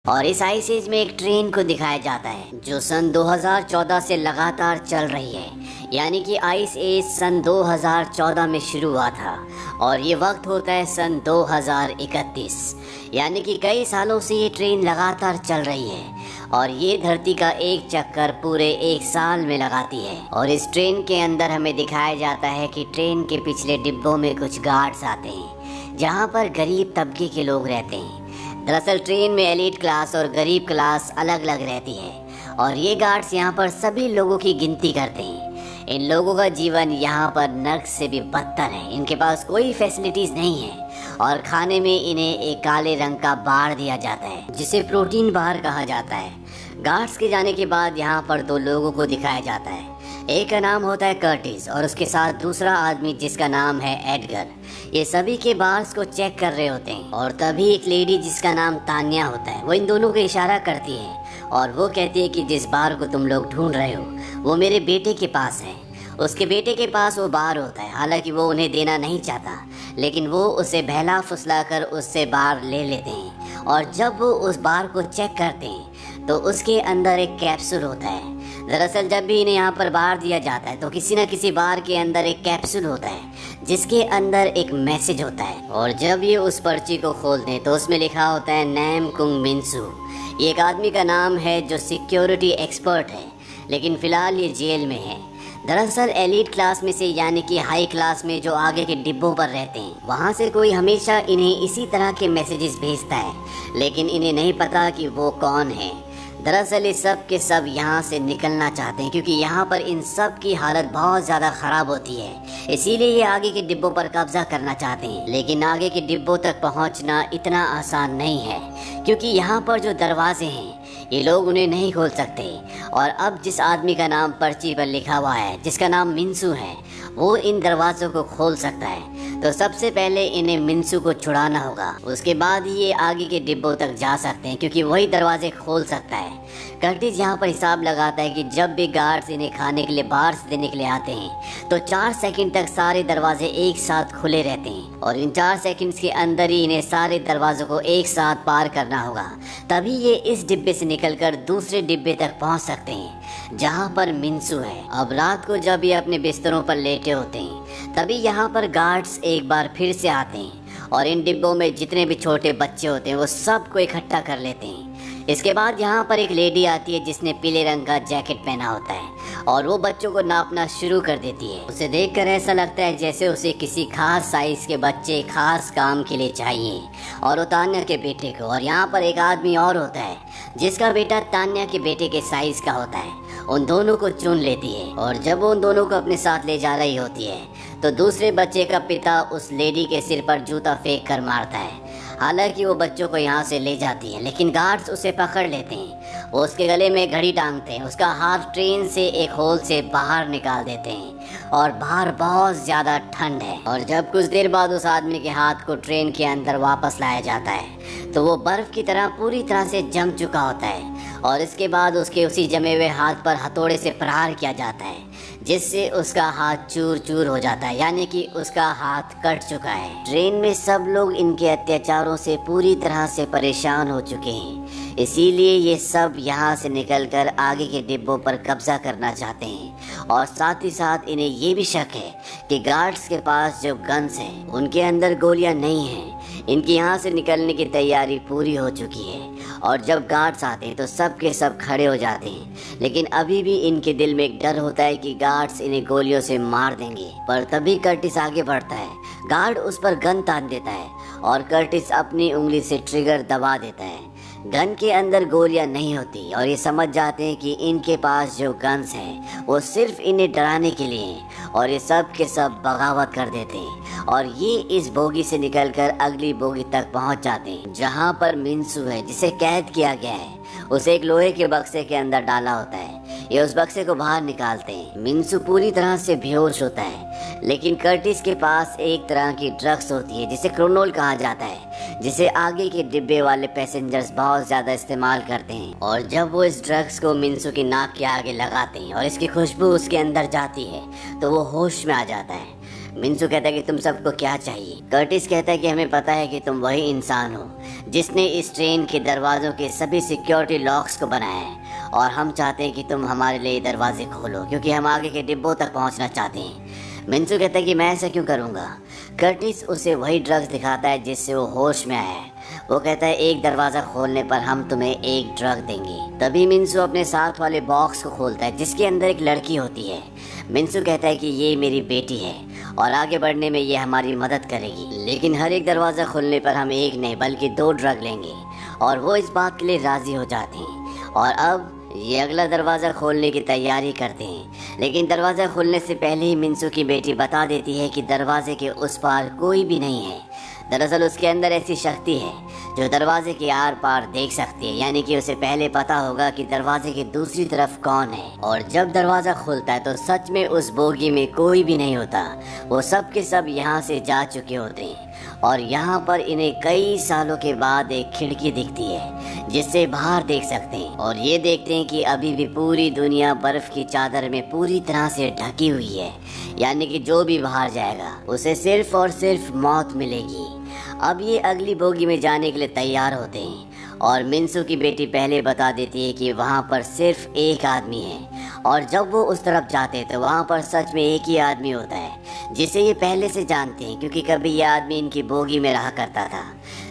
और इस ice as में एक ट्रेन को दिखाया जाता है जो सन 2014 से लगातार चल रही है। यानी कि आइस एज सन 2014 में शुरू हुआ था और ये वक्त होता है सन 2031। यानी कि कई सालों से ये ट्रेन लगातार चल रही है और ये धरती का एक चक्कर पूरे एक साल में लगाती है। और इस ट्रेन के अंदर हमें दिखाया जाता है कि ट्रेन के पिछले डिब्बों में कुछ गार्ड्स आते हैं जहाँ पर गरीब तबके के लोग रहते हैं। दरअसल ट्रेन में एलीट क्लास और गरीब क्लास अलग अलग रहती है और ये गार्ड्स यहाँ पर सभी लोगों की गिनती करते हैं। इन लोगों का जीवन यहाँ पर नर्क से भी बदतर है। इनके पास कोई फैसिलिटीज़ नहीं है और खाने में इन्हें एक काले रंग का बार दिया जाता है जिसे प्रोटीन बार कहा जाता है। गार्ड्स के जाने के बाद यहाँ पर दो लोगों को दिखाया जाता है। एक का नाम होता है कर्टिस और उसके साथ दूसरा आदमी जिसका नाम है एडगर। ये सभी के बार्स को चेक कर रहे होते हैं और तभी एक लेडी जिसका नाम तान्या होता है वो इन दोनों को इशारा करती है और वो कहती है कि जिस बार को तुम लोग ढूंढ रहे हो वो मेरे बेटे के पास है। उसके बेटे के पास वो बार होता है। हालांकि वो उन्हें देना नहीं चाहता लेकिन वो उसे बहला फुसला कर उससे बार ले लेते हैं और जब वो उस बार को चेक करते हैं तो उसके अंदर एक कैप्सूल होता है। दरअसल जब भी इन्हें यहाँ पर बार दिया जाता है तो किसी न किसी बार के अंदर एक कैप्सूल होता है जिसके अंदर एक मैसेज होता है और जब ये उस पर्ची को खोलते हैं तो उसमें लिखा होता है नैम कुंग मिनसू। ये एक आदमी का नाम है जो सिक्योरिटी एक्सपर्ट है लेकिन फ़िलहाल ये जेल में है। दरअसल एलीट क्लास में से यानी कि हाई क्लास में जो आगे के डिब्बों पर रहते हैं वहाँ से कोई हमेशा इन्हें इसी तरह के मैसेजेस भेजता है लेकिन इन्हें नहीं पता कि वो कौन है। दरअसल ये सब के सब यहाँ से निकलना चाहते हैं क्योंकि यहाँ पर इन सब की हालत बहुत ज़्यादा ख़राब होती है। इसीलिए ये आगे के डिब्बों पर कब्जा करना चाहते हैं लेकिन आगे के डिब्बों तक पहुँचना इतना आसान नहीं है क्योंकि यहाँ पर जो दरवाजे हैं ये लोग उन्हें नहीं खोल सकते। और अब जिस आदमी का नाम पर्ची पर लिखा हुआ है जिसका नाम मिनसू है वो इन दरवाज़ों को खोल सकता है। तो सबसे पहले इन्हें मिनसू को छुड़ाना होगा, उसके बाद ये आगे के डिब्बों तक जा सकते हैं क्योंकि वही दरवाजे खोल सकता है। कर्टिस यहाँ पर हिसाब लगाता है कि जब भी गार्ड्स इन्हें खाने के लिए बार्स देने के लिए आते हैं तो 4 सेकंड तक सारे दरवाजे एक साथ खुले रहते हैं और इन 4 सेकंड्स के अंदर ही इन्हें सारे दरवाज़ों को एक साथ पार करना होगा। तभी ये इस डिब्बे से निकलकर दूसरे डिब्बे तक पहुँच सकते हैं जहाँ पर मिनसू है। अब रात को जब ये अपने बिस्तरों पर लेटे होते हैं तभी यहाँ पर गार्ड्स एक बार फिर से आते हैं और इन डिब्बों में जितने भी छोटे बच्चे होते हैं वो सबको इकट्ठा कर लेते हैं। इसके बाद यहाँ पर एक लेडी आती है जिसने पीले रंग का जैकेट पहना होता है और वो बच्चों को नापना शुरू कर देती है। उसे देखकर ऐसा लगता है जैसे उसे किसी खास साइज के बच्चे खास काम के लिए चाहिए और वो तान्या के बेटे को। और यहाँ पर एक आदमी और होता है जिसका बेटा तान्या के बेटे के साइज का होता है। उन दोनों को चुन लेती है और जब वो उन दोनों को अपने साथ ले जा रही होती है तो दूसरे बच्चे का पिता उस लेडी के सिर पर जूता फेंक कर मारता है। हालांकि वो बच्चों को यहाँ से ले जाती है लेकिन गार्ड्स उसे पकड़ लेते हैं। वो उसके गले में घड़ी टांगते हैं, उसका हाथ ट्रेन से एक होल से बाहर निकाल देते हैं और बाहर बहुत ज़्यादा ठंड है। और जब कुछ देर बाद उस आदमी के हाथ को ट्रेन के अंदर वापस लाया जाता है तो वो बर्फ़ की तरह पूरी तरह से जम चुका होता है और इसके बाद उसके उसी जमे हुए हाथ पर हथौड़े से प्रहार किया जाता है जिससे उसका हाथ चूर चूर हो जाता है, यानी कि उसका हाथ कट चुका है। ट्रेन में सब लोग इनके अत्याचारों से पूरी तरह से परेशान हो चुके हैं, इसीलिए ये सब यहाँ से निकलकर आगे के डिब्बों पर कब्जा करना चाहते हैं। और साथ ही साथ इन्हें ये भी शक है कि गार्ड्स के पास जो गन्स हैं उनके अंदर गोलियाँ नहीं हैं। इनकी यहाँ से निकलने की तैयारी पूरी हो चुकी है और जब गार्ड्स आते हैं तो सब के सब खड़े हो जाते हैं लेकिन अभी भी इनके दिल में एक डर होता है कि गार्ड्स इन्हें गोलियों से मार देंगे। पर तभी कर्टिस आगे बढ़ता है, गार्ड उस पर गन तान देता है और कर्टिस अपनी उंगली से ट्रिगर दबा देता है। गन के अंदर गोलियां नहीं होती और ये समझ जाते हैं कि इनके पास जो गन्स हैं वो सिर्फ इन्हें डराने के लिए हैं और ये सब के सब बगावत कर देते हैं और ये इस बोगी से निकलकर अगली बोगी तक पहुंच जाते हैं जहां पर मिनसू है जिसे कैद किया गया है। उसे एक लोहे के बक्से के अंदर डाला होता है। ये उस बक्से को बाहर निकालते हैं। मिनसू पूरी तरह से बेहोश होता है लेकिन कर्टिस के पास एक तरह की ड्रग्स होती है जिसे क्रोनोल कहा जाता है, जिसे आगे के डिब्बे वाले पैसेंजर्स बहुत ज़्यादा इस्तेमाल करते हैं। और जब वो इस ड्रग्स को मिनसू की नाक के आगे लगाते हैं और इसकी खुशबू उसके अंदर जाती है तो वो होश में आ जाता है। मिंसू कहता है कि तुम सबको क्या चाहिए। कर्टिस कहता है कि हमें पता है कि तुम वही इंसान हो जिसने इस ट्रेन के दरवाज़ों के सभी सिक्योरिटी लॉक्स को बनाया है और हम चाहते हैं कि तुम हमारे लिए दरवाजे खोलो क्योंकि हम आगे के डिब्बों तक पहुंचना चाहते हैं। मिंसू कहता है कि मैं ऐसा क्यों करूँगा। कर्टिस उसे वही ड्रग्स दिखाता है जिससे वो होश में आया है। वो कहता है एक दरवाज़ा खोलने पर हम तुम्हें एक ड्रग देंगे। तभी मिंसू अपने साथ वाले बॉक्स को खोलता है जिसके अंदर एक लड़की होती है। मिंसू कहता है कि ये मेरी बेटी है और आगे बढ़ने में ये हमारी मदद करेगी, लेकिन हर एक दरवाज़ा खोलने पर हम एक नहीं बल्कि 2 ड्रग लेंगे। और वो इस बात के लिए राज़ी हो जाते हैं और अब ये अगला दरवाज़ा खोलने की तैयारी करते हैं। लेकिन दरवाज़ा खोलने से पहले ही मिंसू की बेटी बता देती है कि दरवाजे के उस पार कोई भी नहीं है। दरअसल उसके अंदर ऐसी शक्ति है जो दरवाजे के आर पार देख सकती है, यानी कि उसे पहले पता होगा कि दरवाजे की दूसरी तरफ कौन है। और जब दरवाज़ा खुलता है तो सच में उस बोगी में कोई भी नहीं होता। वो सब के सब यहाँ से जा चुके होते हैं और यहाँ पर इन्हें कई सालों के बाद एक खिड़की दिखती है जिससे बाहर देख सकते हैं और ये देखते हैं कि अभी भी पूरी दुनिया बर्फ की चादर में पूरी तरह से ढकी हुई है, यानी कि जो भी बाहर जाएगा उसे सिर्फ और सिर्फ मौत मिलेगी। अब ये अगली बोगी में जाने के लिए तैयार होते हैं और मिंसू की बेटी पहले बता देती है कि वहाँ पर सिर्फ एक आदमी है और जब वो उस तरफ जाते हैं तो वहाँ पर सच में एक ही आदमी होता है जिसे ये पहले से जानते हैं क्योंकि कभी ये आदमी इनकी बोगी में रहा करता था।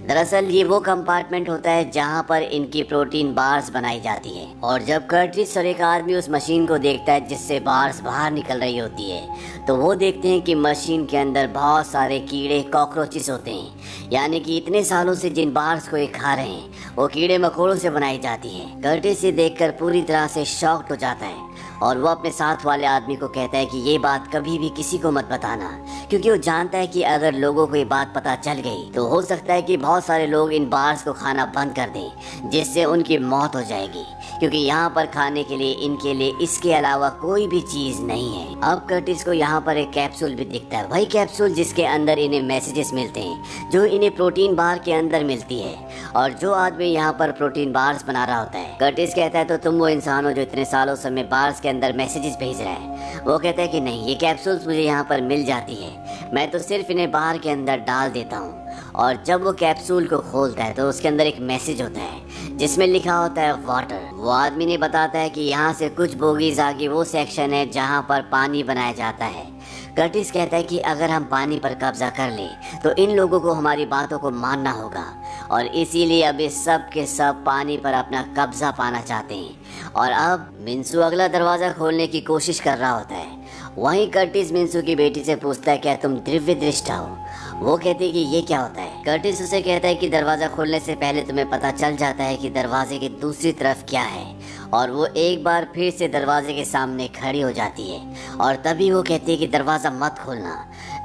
दरअसल ये वो कंपार्टमेंट होता है जहाँ पर इनकी प्रोटीन बार्स बनाई जाती है और जब कर्टिस और एक आदमी उस मशीन को देखता है जिससे बार्स बाहर निकल रही होती है तो वो देखते हैं कि मशीन के अंदर बहुत सारे कीड़े कॉकरोचेस होते हैं, यानी कि इतने सालों से जिन बार्स को ये खा रहे हैं वो कीड़े मकोड़ों से बनाई जाती है। कर्टिस ये देखकर पूरी तरह से शॉक्ड हो जाता है और वो अपने साथ वाले आदमी को कहता है कि ये बात कभी भी किसी को मत बताना, क्योंकि वो जानता है कि अगर लोगों को ये बात पता चल गई तो हो सकता है कि बहुत सारे लोग इन बार्स को खाना बंद कर दें जिससे उनकी मौत हो जाएगी, क्योंकि यहाँ पर खाने के लिए इनके लिए इसके अलावा कोई भी चीज नहीं है। अब कर्टिस को यहाँ पर एक कैप्सूल भी दिखता है, वही कैप्सूल जिसके अंदर इन्हें मैसेजेस मिलते हैं जो इन्हें प्रोटीन बार के अंदर मिलती है और जो आदमी यहाँ पर प्रोटीन बार्स बना रहा होता है। कर्टिस कहता है तो तुम वो इंसान हो जो इतने सालों से मैं बार्स के अंदर मैसेजेस भेज रहा है। वो कहता है कि नहीं, ये कैप्सूल्स मुझे यहाँ पर मिल जाती है, मैं तो सिर्फ इन्हें बार के अंदर डाल देता हूँ। और जब वो कैप्सूल को खोलता है तो उसके अंदर एक मैसेज होता है जिसमें लिखा होता है वाटर। वो आदमी ने बताता है कि यहाँ से कुछ बोगीज आगे वो सेक्शन है जहाँ पर पानी बनाया जाता है। कर्टिस कहता है कि अगर हम पानी पर कब्जा कर लें तो इन लोगों को हमारी बातों को मानना होगा और इसीलिए अब इस सब के सब पानी पर अपना कब्जा पाना चाहते हैं। और अब मिंसू अगला दरवाज़ा खोलने की कोशिश कर रहा होता है। वहीं कर्टिस मिंसू की बेटी से पूछता है क्या तुम दिव्य दृष्टा हो। वो कहती है कि ये क्या होता है। कर्टिस उसे कहता है कि दरवाज़ा खोलने से पहले तुम्हें पता चल जाता है कि दरवाजे की दूसरी तरफ क्या है। और वो एक बार फिर से दरवाजे के सामने खड़ी हो जाती है और तभी वो कहती है कि दरवाज़ा मत खोलना।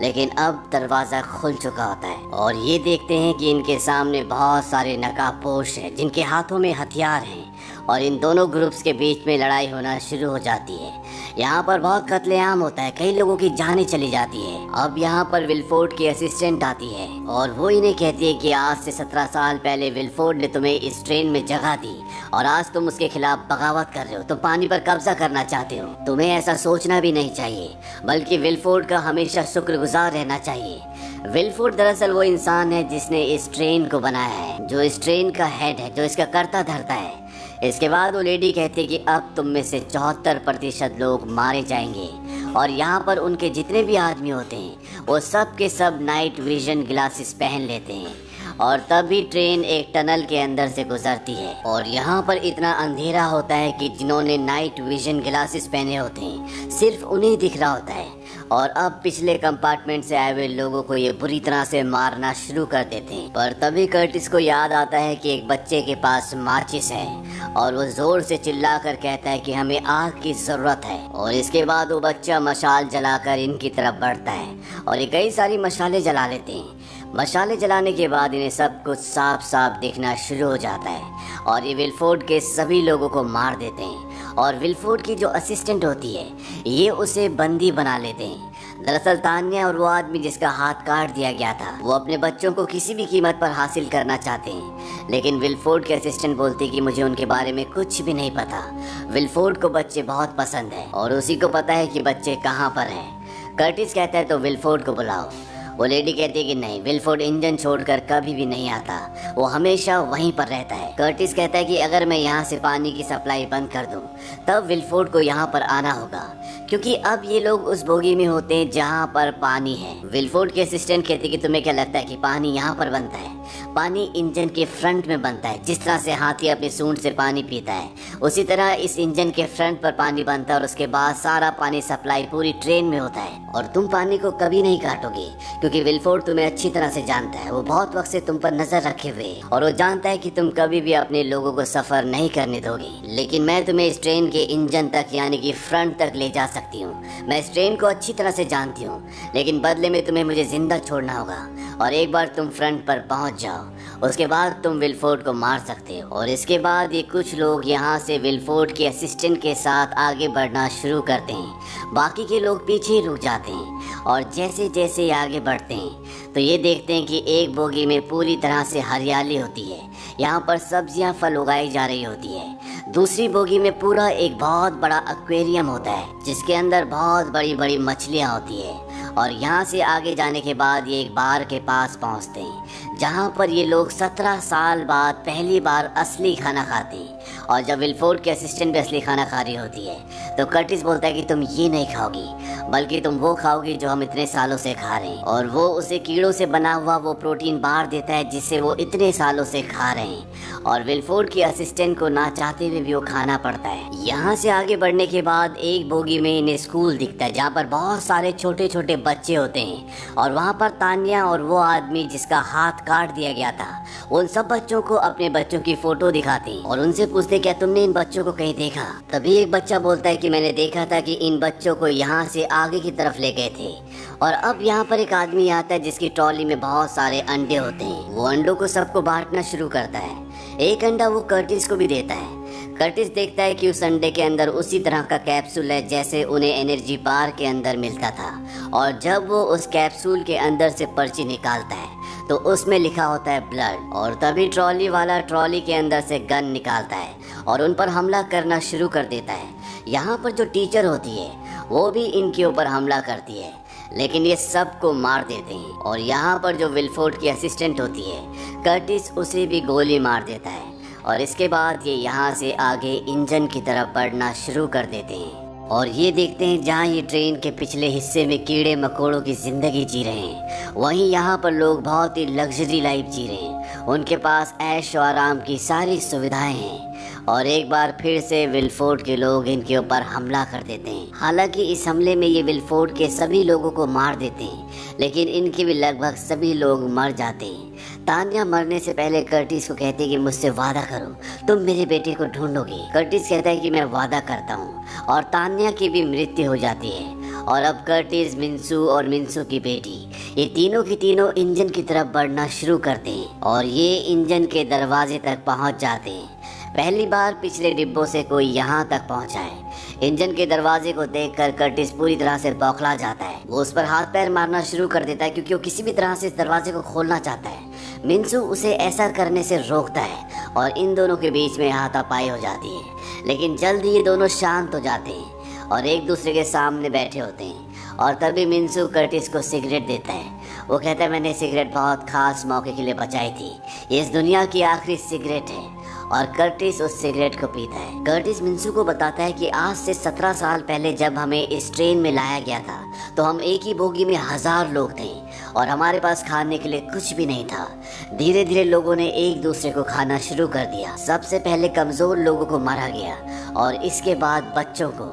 लेकिन अब दरवाज़ा खुल चुका होता है और ये देखते हैं कि इनके सामने बहुत सारे नकाबपोश हैं जिनके हाथों में हथियार हैं और इन दोनों ग्रुप्स के बीच में लड़ाई होना शुरू हो जाती है। यहाँ पर बहुत कत्लेआम होता है, कई लोगों की जानें चली जाती है। अब यहाँ पर विलफोर्ड की असिस्टेंट आती है और वो इन्हें कहती है कि आज से 17 साल पहले विलफोर्ड ने तुम्हें इस ट्रेन में जगह दी और आज तुम उसके खिलाफ बगावत कर रहे हो, तुम पानी पर कब्जा करना चाहते हो। तुम्हें ऐसा सोचना भी नहीं चाहिए बल्कि विलफोर्ड का हमेशा शुक्रगुजार रहना चाहिए। विलफोर्ड दरअसल वो इंसान है जिसने इस ट्रेन को बनाया है, जो इस ट्रेन का हेड है, जो इसका कर्ता धर्ता है। इसके बाद वो लेडी कहती है कि अब तुम में से 74% लोग मारे जाएंगे और यहाँ पर उनके जितने भी आदमी होते हैं वो सब के सब नाइट विजन ग्लासेस पहन लेते हैं और तभी ट्रेन एक टनल के अंदर से गुजरती है और यहाँ पर इतना अंधेरा होता है कि जिन्होंने नाइट विजन ग्लासेस पहने होते हैं सिर्फ उन्हें दिख रहा होता है। और अब पिछले कंपार्टमेंट से आए हुए लोगों को ये बुरी तरह से मारना शुरू कर देते हैं। पर तभी कर्टिस को याद आता है कि एक बच्चे के पास माचिस है और वो जोर से चिल्लाकर कहता है कि हमें आग की जरूरत है। और इसके बाद वो बच्चा मशाल जलाकर इनकी तरफ बढ़ता है और ये कई सारी मशाले जला लेते हैं। मशाले जलाने के बाद इन्हें सब कुछ साफ साफ दिखना शुरू हो जाता है और ये विलफोर्ड के सभी लोगों को मार देते हैं और विलफोर्ड की जो असिस्टेंट होती है ये उसे बंदी बना लेते हैं। दरअसल तान्या और वो आदमी जिसका हाथ काट दिया गया था वो अपने बच्चों को किसी भी कीमत पर हासिल करना चाहते हैं, लेकिन विलफोर्ड के असिस्टेंट बोलती कि मुझे उनके बारे में कुछ भी नहीं पता। विलफोर्ड को बच्चे बहुत पसंद है और उसी को पता है कि बच्चे कहाँ पर हैं। कर्टिस कहता है तो विलफोर्ड को बुलाओ। वो लेडी कहती है कि नहीं, विलफोर्ड इंजन छोड़कर कभी भी नहीं आता, वो हमेशा वहीं पर रहता है। कर्टिस कहता है कि अगर मैं यहाँ से पानी की सप्लाई बंद कर दूँ तब विलफोर्ड को यहाँ पर आना होगा, क्योंकि अब ये लोग उस बोगी में होते हैं जहाँ पर पानी है। विलफोर्ड के असिस्टेंट कहते हैं कि तुम्हें क्या लगता है कि पानी यहाँ पर बनता है? पानी इंजन के फ्रंट में बनता है। जिस तरह से हाथी अपने सूंड से पानी पीता है, उसी तरह इस इंजन के फ्रंट पर पानी बनता है और उसके बाद सारा पानी सप्लाई पूरी ट्रेन में होता है। और तुम पानी को कभी नहीं काटोगे, क्योंकि विलफोर्ड तुम्हें अच्छी तरह से जानता है। वो बहुत वक्त से तुम पर नजर रखे हुए और वो जानता है कि तुम कभी भी अपने लोगों को सफर नहीं करने दोगे। लेकिन मैं तुम्हें इस ट्रेन के इंजन तक यानी कि फ्रंट तक ले जा सकती हूँ। मैं इस ट्रेन को अच्छी तरह से जानती हूँ, लेकिन बदले में तुम्हें मुझे जिंदा छोड़ना होगा। और एक बार तुम फ्रंट पर पहुँच जाओ, उसके बाद तुम विलफोर्ड को मार सकते हो। और इसके बाद ये कुछ लोग यहाँ से विलफोर्ड के असिस्टेंट के साथ आगे बढ़ना शुरू करते हैं। बाकी के लोग पीछे ही रुक जाते हैं और जैसे जैसे ये आगे बढ़ते हैं तो ये देखते हैं कि एक बोगी में पूरी तरह से हरियाली होती है। यहाँ पर सब्जियाँ फल उगाई जा रही होती है। दूसरी बोगी में पूरा एक बहुत बड़ा एक्वेरियम होता है जिसके अंदर बहुत बड़ी बड़ी मछलियाँ होती है। और यहाँ से आगे जाने के बाद ये एक बार के पास पहुँचते हैं जहाँ पर ये लोग 17 साल बाद पहली बार असली खाना खाते हैं। और जब विलफोर्ड के असिस्टेंट भी असली खाना खा रही होती है तो कर्टिस बोलता है कि तुम ये नहीं खाओगी, बल्कि तुम वो खाओगी जो हम इतने सालों से खा रहे हैं। और वो उसे कीड़ों से बना हुआ वो प्रोटीन बार देता है जिससे वो इतने सालों से खा रहे हैं। और विलफोर्ड के असिस्टेंट को ना चाहते हुए भी वो खाना पड़ता है। यहाँ से आगे बढ़ने के बाद एक बोगी में इन्हें स्कूल दिखता है जहाँ पर बहुत सारे छोटे छोटे बच्चे होते हैं। और वहाँ पर तान्या और वो आदमी जिसका हाथ काट दिया गया था उन सब बच्चों को अपने बच्चों की फोटो दिखाते हैं और उनसे पूछते क्या तुमने इन बच्चों को कहीं देखा? तभी एक बच्चा बोलता है कि मैंने देखा था कि इन बच्चों को यहाँ से आगे की तरफ ले गए थे। और अब यहाँ पर एक आदमी आता है जिसकी ट्रॉली में बहुत सारे अंडे होते हैं। वो अंडों को सबको बांटना शुरू करता है। एक अंडा वो कर्टिस को भी देता है। कर्टिस देखता है कि उस अंडे के अंदर उसी तरह का कैप्सूल है जैसे उन्हें एनर्जी बार के अंदर मिलता था। और जब वो उस कैप्सूल के अंदर से पर्ची निकालता है तो उसमें लिखा होता है ब्लड। और तभी ट्रॉली वाला ट्रॉली के अंदर से गन निकालता है और उन पर हमला करना शुरू कर देता है। यहाँ पर जो टीचर होती है वो भी इनके ऊपर हमला करती है, लेकिन ये सबको मार देते हैं। और यहाँ पर जो विलफोर्ड की असिस्टेंट होती है कर्टिस उसे भी गोली मार देता है। और इसके बाद ये यहाँ से आगे इंजन की तरफ बढ़ना शुरू कर देते हैं और ये देखते हैं जहाँ ये ट्रेन के पिछले हिस्से में कीड़े मकोड़ों की ज़िंदगी जी रहे हैं, वहीं यहाँ पर लोग बहुत ही लग्जरी लाइफ जी रहे हैं। उनके पास ऐश और आराम की सारी सुविधाएं हैं। और एक बार फिर से विलफोर्ड के लोग इनके ऊपर हमला कर देते हैं। हालांकि इस हमले में ये विलफोर्ड के सभी लोगों को मार देते हैं, लेकिन इनके भी लगभग सभी लोग मर जाते हैं। तान्या मरने से पहले कर्टिस को कहती है कि मुझसे वादा करो तुम मेरे बेटे को ढूंढोगे। कर्टिस कहता है कि मैं वादा करता हूँ और तान्या की भी मृत्यु हो जाती है। और अब कर्टिस, मिन्सू और मिन्सू की बेटी ये तीनों की तीनों इंजन की तरफ बढ़ना शुरू करते हैं और ये इंजन के दरवाजे तक पहुँच जाते हैं। पहली बार पिछले डिब्बों से कोई यहाँ तक पहुँचा है। इंजन के दरवाजे को देखकर कर्टिस पूरी तरह से बौखला जाता है। वो उस पर हाथ पैर मारना शुरू कर देता है क्योंकि वो किसी भी तरह से इस दरवाजे को खोलना चाहता है। मिन्सू उसे ऐसा करने से रोकता है और इन दोनों के बीच में हाथापाई हो जाती है। लेकिन जल्द ही ये दोनों शांत हो जाते हैं और एक दूसरे के सामने बैठे होते हैं। और तभी मिन्सू कर्टिस को सिगरेट देता है। वो कहता है मैंने सिगरेट बहुत खास मौके के लिए बचाई थी, ये इस दुनिया की आखिरी सिगरेट है। और कर्टिस उस सिगरेट को पीता है। कर्टिस मिन्सू को बताता है कि आज से 17 साल पहले जब हमें इस ट्रेन में लाया गया था तो हम एक ही बोगी में 1000 लोग थे और हमारे पास खाने के लिए कुछ भी नहीं था। धीरे धीरे लोगों ने एक दूसरे को खाना शुरू कर दिया। सबसे पहले कमज़ोर लोगों को मारा गया और इसके बाद बच्चों को।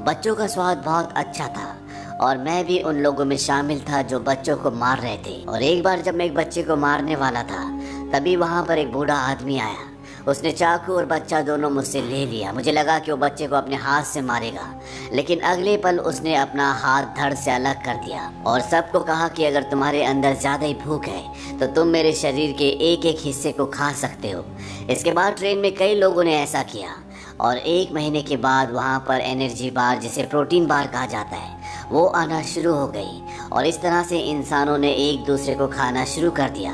बच्चों का स्वाद बहुत अच्छा था और मैं भी उन लोगों में शामिल था जो बच्चों को मार रहे थे। और एक बार जब मैं एक बच्चे को मारने वाला था तभी वहाँ पर एक बूढ़ा आदमी आया। उसने चाकू और बच्चा दोनों मुझसे ले लिया। मुझे लगा कि वो बच्चे को अपने हाथ से मारेगा, लेकिन अगले पल उसने अपना हाथ धड़ से अलग कर दिया और सबको कहा कि अगर तुम्हारे अंदर ज़्यादा ही भूख है तो तुम मेरे शरीर के एक एक हिस्से को खा सकते हो। इसके बाद ट्रेन में कई लोगों ने ऐसा किया और 1 महीने के बाद वहाँ पर एनर्जी बार, जिसे प्रोटीन बार कहा जाता है, वो आना शुरू हो गई। और इस तरह से इंसानों ने एक दूसरे को खाना शुरू कर दिया।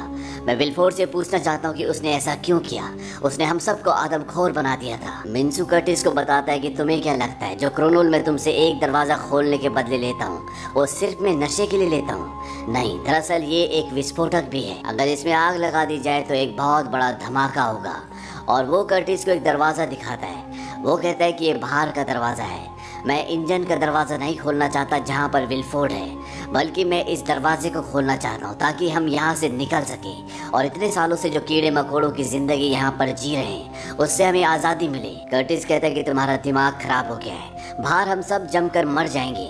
मैं विलफोर्ड से पूछना चाहता हूँ कि उसने ऐसा क्यों किया। उसने हम सबको आदमखोर बना दिया था। मिन्सू कर्टिस को बताता है कि तुम्हें क्या लगता है जो क्रोनोल मैं तुमसे एक दरवाजा खोलने के बदले लेता हूँ वो सिर्फ मैं नशे के लिए लेता हूँ? नहीं, दरअसल ये एक विस्फोटक भी है। अगर इसमें आग लगा दी जाए तो एक बहुत बड़ा धमाका होगा। और वो कर्टिस को एक दरवाजा दिखाता है। वो कहता है कि ये बाहर का दरवाजा है। मैं इंजन का दरवाज़ा नहीं खोलना चाहता जहाँ पर विलफोर्ड है, बल्कि मैं इस दरवाजे को खोलना चाहता हूँ ताकि हम यहाँ से निकल सकें और इतने सालों से जो कीड़े मकोड़ों की ज़िंदगी यहाँ पर जी रहे हैं उससे हमें आज़ादी मिले। कर्टिस कहता है कि तुम्हारा दिमाग खराब हो गया है, बाहर हम सब जमकर मर जाएंगे।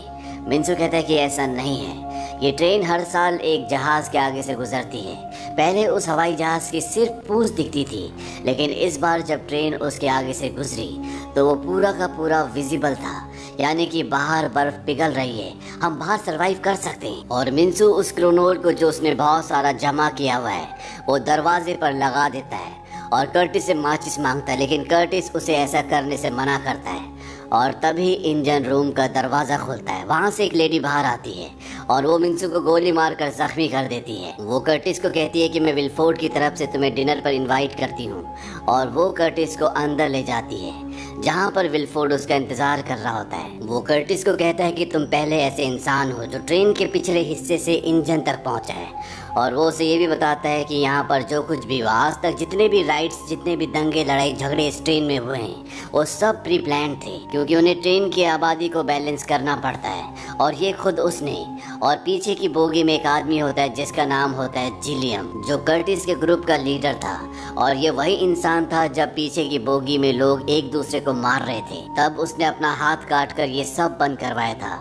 मिन्सू कहता है कि ऐसा नहीं है। ये ट्रेन हर साल एक जहाज़ के आगे से गुजरती है। पहले उस हवाई जहाज़ की सिर्फ पूंछ दिखती थी, लेकिन इस बार जब ट्रेन उसके आगे से गुजरी तो वो पूरा का पूरा विजिबल था, यानी कि बाहर बर्फ पिघल रही है, हम बाहर सरवाइव कर सकते हैं। और मिन्सू उस क्रोनोल को जो उसने बहुत सारा जमा किया हुआ है वो दरवाजे पर लगा देता है और कर्टिस से माचिस मांगता है, लेकिन कर्टिस उसे ऐसा करने से मना करता है। और तभी इंजन रूम का दरवाज़ा खुलता है। वहाँ से एक लेडी बाहर आती है और वो मिन्सू को गोली मारकर जख्मी कर देती है। वो कर्टिस को कहती है कि मैं विलफोर्ड की तरफ से तुम्हें डिनर पर इनवाइट करती हूँ, और वो कर्टिस को अंदर ले जाती है जहाँ पर विलफोर्ड उसका इंतजार कर रहा होता है। वो कर्टिस को कहता है कि तुम पहले ऐसे इंसान हो जो ट्रेन के पिछले हिस्से से इंजन तक पहुँचा है, और वो उसे ये भी बताता है कि यहाँ पर जो कुछ भी हुआ आज तक, जितने भी राइड्स, जितने भी दंगे लड़ाई झगड़े इस ट्रेन में हुए हैं वो सब प्री प्लान थे, क्योंकि उन्हें ट्रेन की आबादी को बैलेंस करना पड़ता है। और ये खुद उसने, और पीछे की बोगी में एक आदमी होता है जिसका नाम होता है जिलियम, जो कर्टिस के ग्रुप का लीडर था। और ये वही इंसान था जब पीछे की बोगी में लोग एक दूसरे को मार रहे थे, तब उसने अपना हाथ काट कर ये सब बंद करवाया था।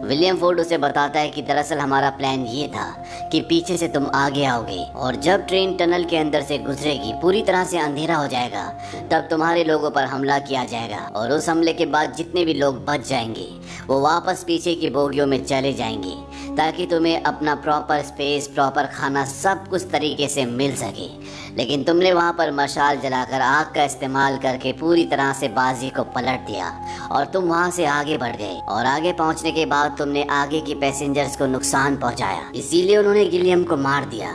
विलियम फोर्ड उसे बताता है कि दरअसल हमारा प्लान ये था कि पीछे से तुम आगे आओगे और जब ट्रेन टनल के अंदर से गुजरेगी पूरी तरह से अंधेरा हो जाएगा, तब तुम्हारे लोगों पर हमला किया जाएगा और उस हमले के बाद जितने भी लोग बच जाएंगे वो वापस पीछे की बोगियों में चले जाएंगे ताकि तुम्हें अपना प्रॉपर स्पेस, प्रॉपर खाना, सब कुछ तरीके से मिल सके। लेकिन तुमने वहाँ पर मशाल जलाकर आग का इस्तेमाल करके पूरी तरह से बाजी को पलट दिया और तुम वहाँ से आगे बढ़ गए, और आगे पहुँचने के बाद तुमने आगे की पैसेंजर्स को नुकसान पहुँचाया, इसीलिए उन्होंने गिलियम को मार दिया।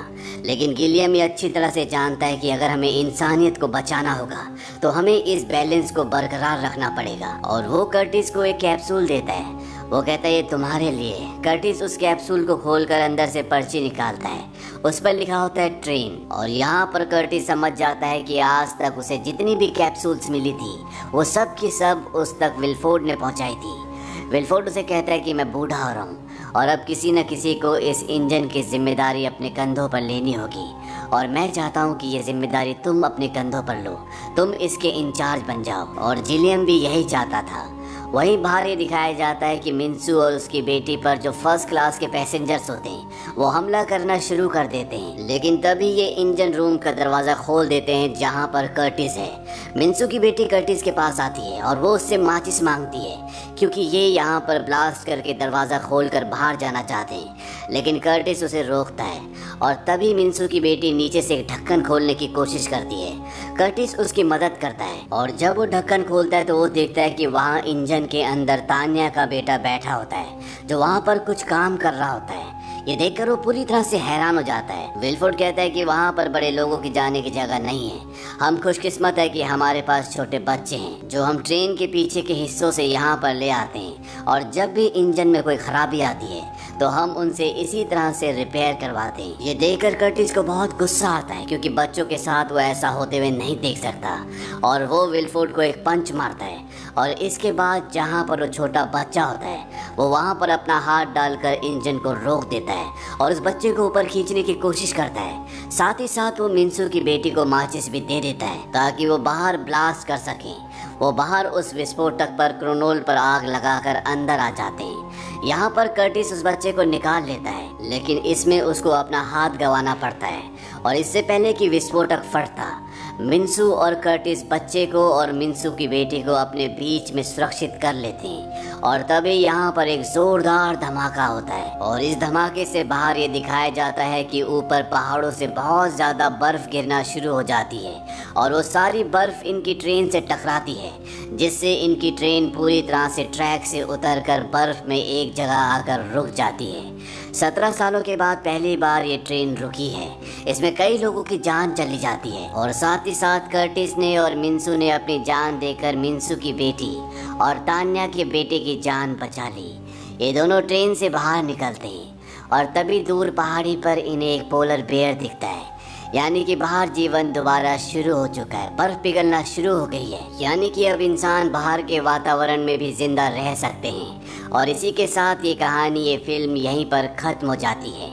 लेकिन गिलियम ये अच्छी तरह से जानता है कि अगर हमें इंसानियत को बचाना होगा तो हमें इस बैलेंस को बरकरार रखना पड़ेगा, और वो कर्टिस को एक कैप्सूल देता है। वो कहता है ये तुम्हारे लिए। कर्टिस उस कैप्सूल को खोलकर अंदर से पर्ची निकालता है, उस पर लिखा होता है ट्रेन, और यहाँ पर कर्टिस समझ जाता है कि आज तक उसे जितनी भी कैप्सूल्स मिली थी वो सब की सब उस तक विलफोर्ड ने पहुँचाई थी। विलफोर्ड उसे कहता है कि मैं बूढ़ा हो रहा हूँ और अब किसी न किसी को इस इंजन की जिम्मेदारी अपने कंधों पर लेनी होगी, और मैं चाहता हूँ कि ये जिम्मेदारी तुम अपने कंधों पर लो, तुम इसके इंचार्ज बन जाओ। और जिलियम भी यही चाहता था। वहीं बाहर ये दिखाया जाता है कि मिन्सू और उसकी बेटी पर जो फर्स्ट क्लास के पैसेंजर्स होते हैं वो हमला करना शुरू कर देते हैं, लेकिन तभी ये इंजन रूम का दरवाज़ा खोल देते हैं जहाँ पर कर्टिस है। मिन्सू की बेटी कर्टिस के पास आती है और वो उससे माचिस मांगती है क्योंकि ये यहाँ पर ब्लास्ट करके दरवाज़ा खोलकर बाहर जाना चाहते हैं, लेकिन कर्टिस उसे रोकता है। और तभी मिन्सू की बेटी नीचे से एक ढक्कन खोलने की कोशिश करती है। कर्टिस उसकी मदद करता है और जब वो ढक्कन खोलता है तो वो देखता है कि वहाँ इंजन के अंदर तान्या का बेटा बैठा होता है जो वहाँ पर कुछ काम कर रहा होता है। ये देखकर वो पूरी तरह से हैरान हो जाता है। विलफोर्ड कहता है कि वहाँ पर बड़े लोगों की जाने की जगह नहीं है, हम खुशकिस्मत है कि हमारे पास छोटे बच्चे हैं जो हम ट्रेन के पीछे के हिस्सों से यहाँ पर ले आते हैं, और जब भी इंजन में कोई खराबी आती है तो हम उनसे इसी तरह से रिपेयर करवाते हैं। ये देखकर कर्टिस को बहुत गुस्सा आता है क्योंकि बच्चों के साथ वो ऐसा होते हुए नहीं देख सकता, और वो विलफोर्ड को एक पंच मारता है। और इसके बाद जहाँ पर वो छोटा बच्चा होता है वो वहाँ पर अपना हाथ डालकर इंजन को रोक देता है और उस बच्चे को ऊपर खींचने की कोशिश करता है। साथ ही साथ वो मिन्सू की बेटी को माचिस भी दे देता है ताकि वो बाहर ब्लास्ट कर सकें। वो बाहर उस विस्फोटक पर क्रोनोल पर आग लगाकर अंदर आ जाते हैं। यहाँ पर कर्टिस उस बच्चे को निकाल लेता है, लेकिन इसमें उसको अपना हाथ गंवाना पड़ता है, और इससे पहले कि विस्फोटक फटता मिन्सू और कर्टिस बच्चे को और मिन्सू की बेटी को अपने बीच में सुरक्षित कर लेते हैं। और तभी यहाँ पर एक जोरदार धमाका होता है, और इस धमाके से बाहर ये दिखाया जाता है कि ऊपर पहाड़ों से बहुत ज़्यादा बर्फ़ गिरना शुरू हो जाती है, और वो सारी बर्फ़ इनकी ट्रेन से टकराती है जिससे इनकी ट्रेन पूरी तरह से ट्रैक से उतरकर बर्फ़ में एक जगह आकर रुक जाती है। 17 सालों के बाद पहली बार ये ट्रेन रुकी है। इसमें कई लोगों की जान चली जाती है और साथ ही साथ कर्टिस ने और मिन्सू ने अपनी जान देकर मिन्सू की बेटी और तान्या के बेटे की जान बचा ली। ये दोनों ट्रेन से बाहर निकलते हैं और तभी दूर पहाड़ी पर इन्हें एक पोलर बेयर दिखता है, यानी कि बाहर जीवन दोबारा शुरू हो चुका है। बर्फ पिघलना शुरू हो गई है, यानी कि अब इंसान बाहर के वातावरण में भी जिंदा रह सकते हैं। और इसी के साथ ये कहानी, ये फिल्म यहीं पर खत्म हो जाती है।